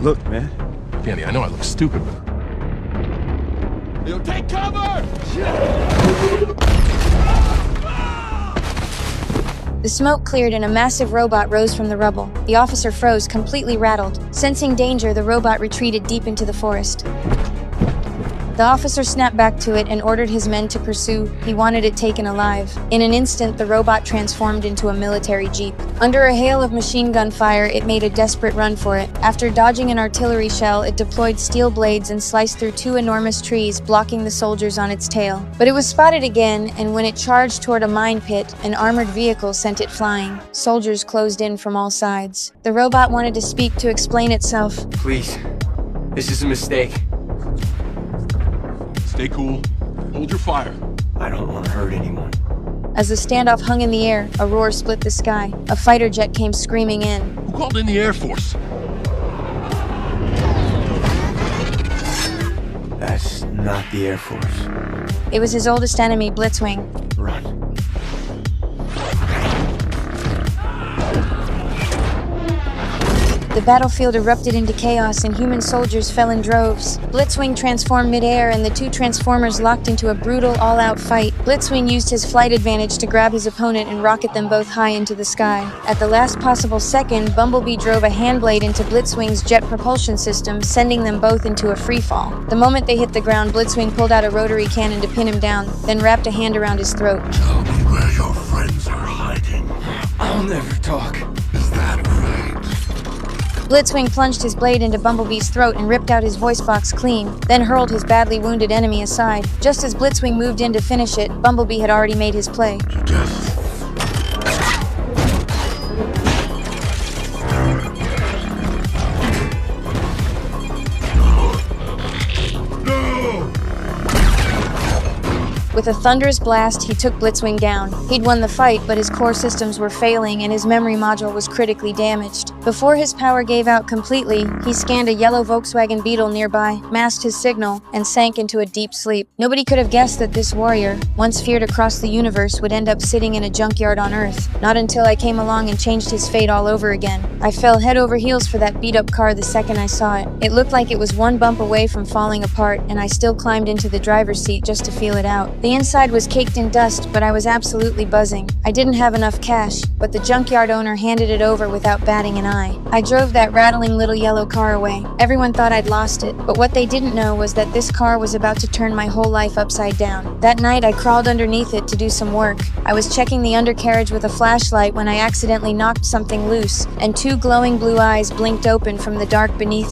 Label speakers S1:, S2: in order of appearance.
S1: Look, man.
S2: Danny, I know I look stupid, but...
S3: You take cover!
S4: The smoke cleared and a massive robot rose from the rubble. The officer froze, completely rattled. Sensing danger, the robot retreated deep into the forest. The officer snapped back to it and ordered his men to pursue. He wanted it taken alive. In an instant, the robot transformed into a military jeep. Under a hail of machine gun fire, it made a desperate run for it. After dodging an artillery shell, it deployed steel blades and sliced through 2 enormous trees, blocking the soldiers on its tail. But it was spotted again, and when it charged toward a mine pit, an armored vehicle sent it flying. Soldiers closed in from all sides. The robot wanted to speak to explain itself.
S5: Please, this is a mistake.
S2: Stay cool. Hold your fire.
S5: I don't want to hurt anyone.
S4: As the standoff hung in the air, a roar split the sky. A fighter jet came screaming in.
S2: Who called in the Air Force?
S5: That's not the Air Force.
S4: It was his oldest enemy, Blitzwing.
S5: Run.
S4: The battlefield erupted into chaos and human soldiers fell in droves. Blitzwing transformed mid-air and the 2 Transformers locked into a brutal, all-out fight. Blitzwing used his flight advantage to grab his opponent and rocket them both high into the sky. At the last possible second, Bumblebee drove a handblade into Blitzwing's jet propulsion system, sending them both into a freefall. The moment they hit the ground, Blitzwing pulled out a rotary cannon to pin him down, then wrapped a hand around his throat.
S2: Tell me where your friends are hiding.
S5: I'll never talk.
S2: Is that right?
S4: Blitzwing plunged his blade into Bumblebee's throat and ripped out his voice box clean, then hurled his badly wounded enemy aside. Just as Blitzwing moved in to finish it, Bumblebee had already made his play.
S2: To death.
S4: With a thunderous blast, he took Blitzwing down. He'd won the fight, but his core systems were failing and his memory module was critically damaged. Before his power gave out completely, he scanned a yellow Volkswagen Beetle nearby, masked his signal, and sank into a deep sleep. Nobody could have guessed that this warrior, once feared across the universe, would end up sitting in a junkyard on Earth. Not until I came along and changed his fate all over again. I fell head over heels for that beat-up car the second I saw it. It looked like it was one bump away from falling apart, and I still climbed into the driver's seat just to feel it out. The inside was caked in dust, but I was absolutely buzzing. I didn't have enough cash, but the junkyard owner handed it over without batting an eye. I drove that rattling little yellow car away. Everyone thought I'd lost it, but what they didn't know was that this car was about to turn my whole life upside down. That night, I crawled underneath it to do some work. I was checking the undercarriage with a flashlight when I accidentally knocked something loose, and 2 glowing blue eyes blinked open from the dark beneath.